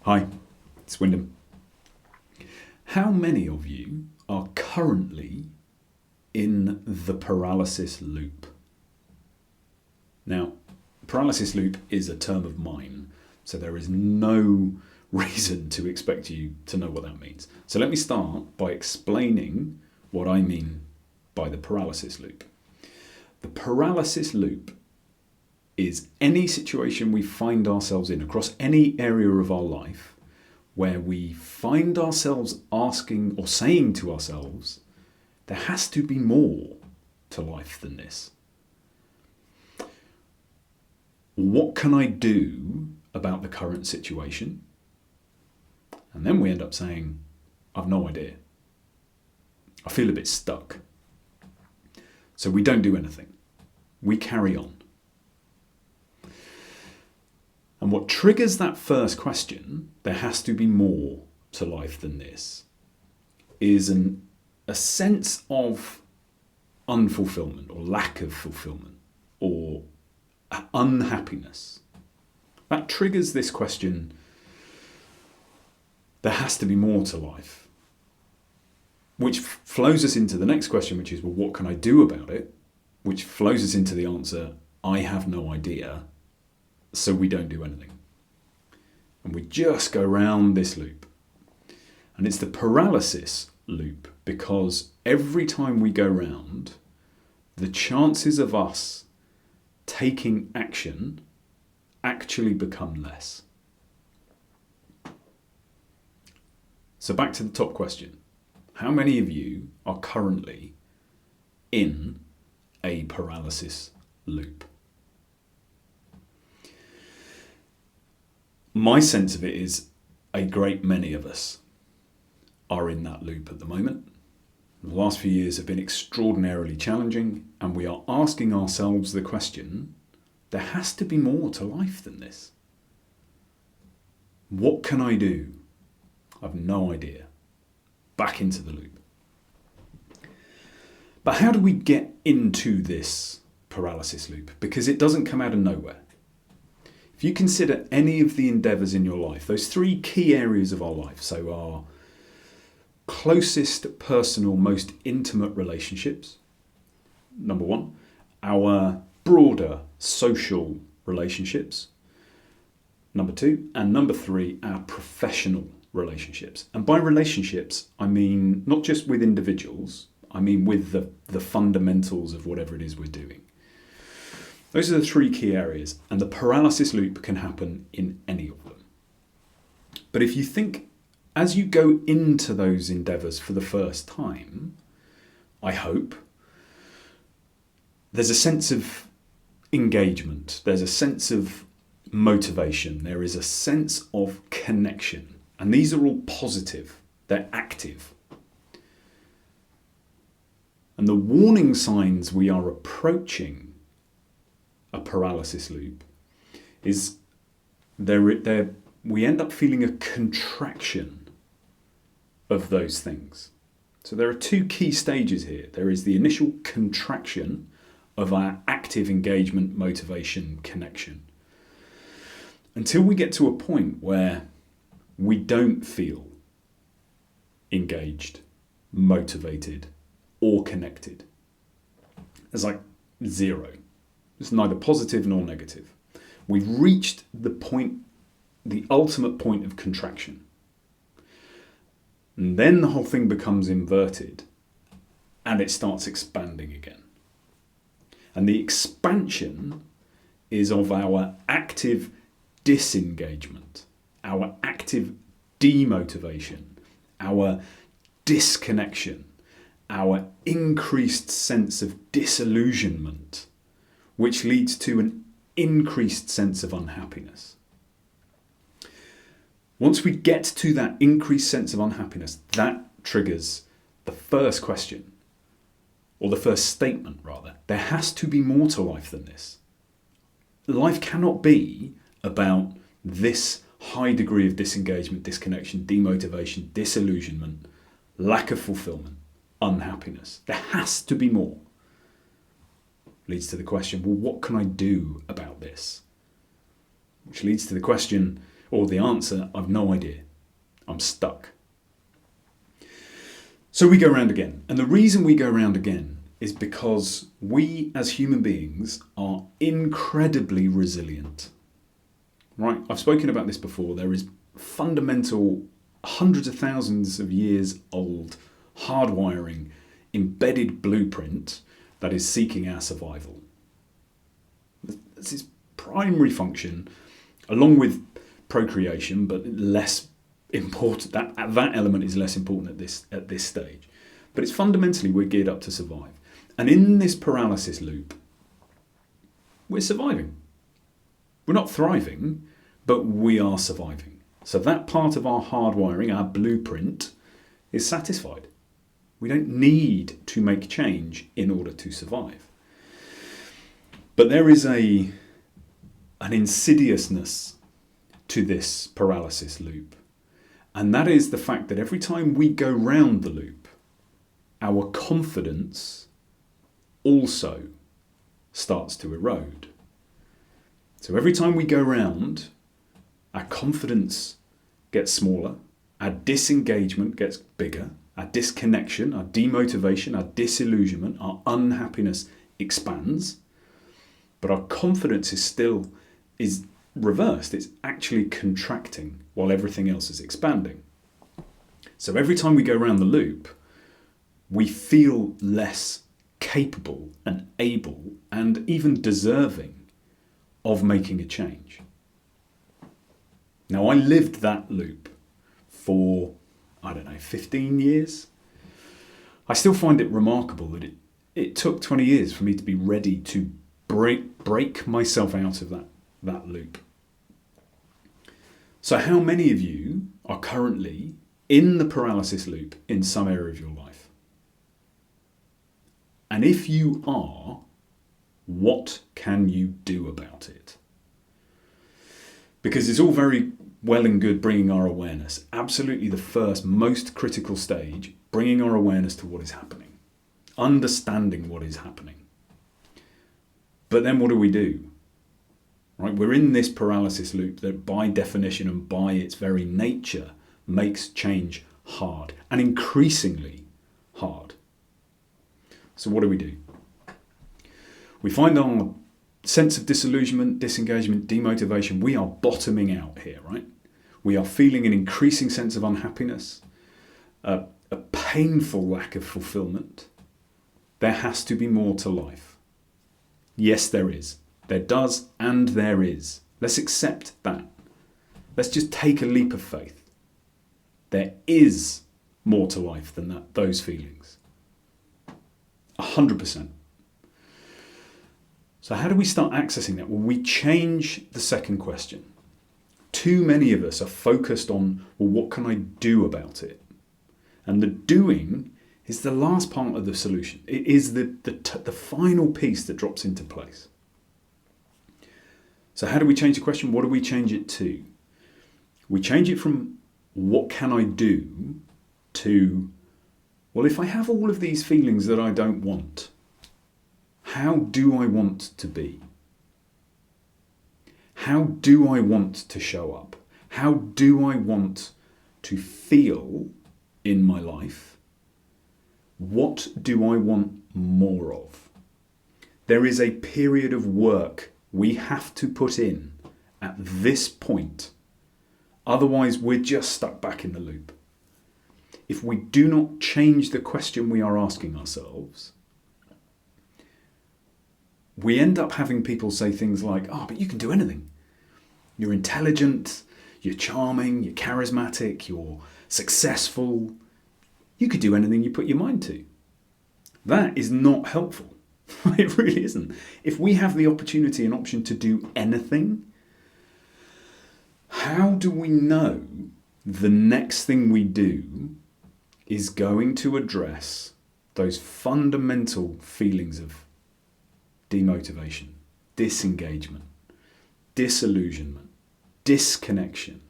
Hi, it's Wyndham. How many of you are currently in the paralysis loop? Now, paralysis loop is a term of mine, so there is no reason to expect you to know what that means. So let me start by explaining what I mean by the paralysis loop. The paralysis loop is any situation we find ourselves in across any area of our life where we find ourselves asking or saying to ourselves, there has to be more to life than this. What can I do about the current situation? And then we end up saying, I've no idea. I feel a bit stuck. So we don't do anything. We carry on. And what triggers that first question, there has to be more to life than this, is a sense of unfulfillment or lack of fulfillment or unhappiness. That triggers this question, there has to be more to life, which flows us into the next question, which is, well, what can I do about it? Which flows us into the answer, I have no idea. So we don't do anything. And we just go round this loop. And it's the paralysis loop because every time we go round, the chances of us taking action actually become less. So back to the top question. How many of you are currently in a paralysis loop? My sense of it is a great many of us are in that loop at the moment. The last few years have been extraordinarily challenging, and we are asking ourselves the question, there has to be more to life than this. What can I do? I've no idea. Back into the loop. But how do we get into this paralysis loop? Because it doesn't come out of nowhere. If you consider any of the endeavours in your life, those three key areas of our life, so our closest, personal, most intimate relationships, number one, our broader social relationships, number two, and number three, our professional relationships. And by relationships, I mean not just with individuals, I mean with the fundamentals of whatever it is we're doing. Those are the three key areas, and the paralysis loop can happen in any of them. But if you think, as you go into those endeavours for the first time, I hope, there's a sense of engagement, there's a sense of motivation, there is a sense of connection, and these are all positive, they're active. And the warning signs we are approaching a paralysis loop is we end up feeling a contraction of those things. So there are two key stages here. There is the initial contraction of our active engagement, motivation, connection, until we get to a point where we don't feel engaged, motivated, or connected. It's like zero. It's neither positive nor negative. We've reached the point, the ultimate point of contraction. And then the whole thing becomes inverted and it starts expanding again. And the expansion is of our active disengagement, our active demotivation, our disconnection, our increased sense of disillusionment, which leads to an increased sense of unhappiness. Once we get to that increased sense of unhappiness, that triggers the first question, or the first statement rather. There has to be more to life than this. Life cannot be about this high degree of disengagement, disconnection, demotivation, disillusionment, lack of fulfillment, unhappiness. There has to be more. Leads to the question, well, what can I do about this? Which leads to the question, Or the answer, I've no idea. I'm stuck. So we go round again. And the reason we go round again is because we as human beings are incredibly resilient. Right? I've spoken about this before. There is fundamental, hundreds of thousands of years old hardwiring, embedded blueprint that is seeking our survival. This is primary function, along with procreation, but less important. That element is less important at this stage. But it's fundamentally we're geared up to survive. And in this paralysis loop, we're surviving. We're not thriving, but we are surviving. So that part of our hardwiring, our blueprint, is satisfied. We don't need to make change in order to survive. But there is an insidiousness to this paralysis loop. And that is the fact that every time we go round the loop, our confidence also starts to erode. So every time we go round, our confidence gets smaller, our disengagement gets bigger, our disconnection, our demotivation, our disillusionment, our unhappiness expands, but our confidence is reversed. It's actually contracting while everything else is expanding. So every time we go around the loop, we feel less capable and able and even deserving of making a change. Now, I lived that loop for, 15 years. I still find it remarkable that it took 20 years for me to be ready to break myself out of that loop. So how many of you are currently in the paralysis loop in some area of your life? And if you are, what can you do about it? Because it's all very well and good bringing our awareness. Absolutely the first, most critical stage, bringing our awareness to what is happening. Understanding what is happening. But then what do? Right? We're in this paralysis loop that by definition and by its very nature makes change hard and increasingly hard. So what do? We find our sense of disillusionment, disengagement, demotivation, we are bottoming out here, right? We are feeling an increasing sense of unhappiness, a painful lack of fulfillment. There has to be more to life. Yes, there is. There does and there is. Let's accept that. Let's just take a leap of faith. There is more to life than those feelings. 100%. So how do we start accessing that? Well, we change the second question. Too many of us are focused on, well, what can I do about it? And the doing is the last part of the solution. It is the final piece that drops into place. So how do we change the question? What do we change it to? We change it from what can I do to, well, if I have all of these feelings that I don't want, how do I want to be? How do I want to show up? How do I want to feel in my life? What do I want more of? There is a period of work we have to put in at this point. Otherwise, we're just stuck back in the loop. If we do not change the question we are asking ourselves, we end up having people say things like, but you can do anything. You're intelligent, you're charming, you're charismatic, you're successful. You could do anything you put your mind to. That is not helpful. It really isn't. If we have the opportunity and option to do anything, how do we know the next thing we do is going to address those fundamental feelings of demotivation, disengagement, disillusionment, disconnection,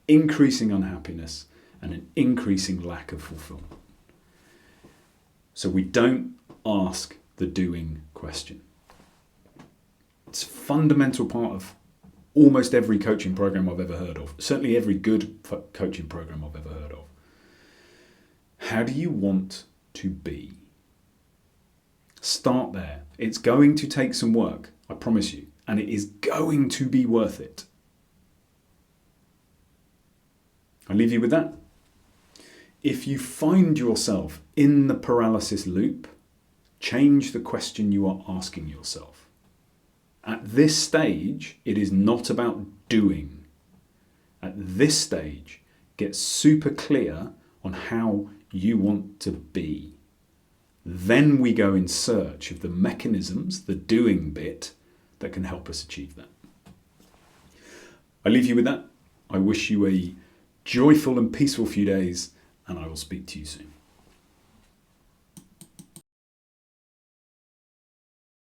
increasing unhappiness, and an increasing lack of fulfillment? So we don't ask the doing question. It's a fundamental part of almost every coaching program I've ever heard of. Certainly every good coaching program I've ever heard of. How do you want to be? Start there. It's going to take some work, I promise you, and it is going to be worth it. I'll leave you with that. If you find yourself in the paralysis loop, change the question you are asking yourself. At this stage, it is not about doing. At this stage, get super clear on how you want to be. Then we go in search of the mechanisms, the doing bit, that can help us achieve that. I leave you with that. I wish you a joyful and peaceful few days, and I will speak to you soon.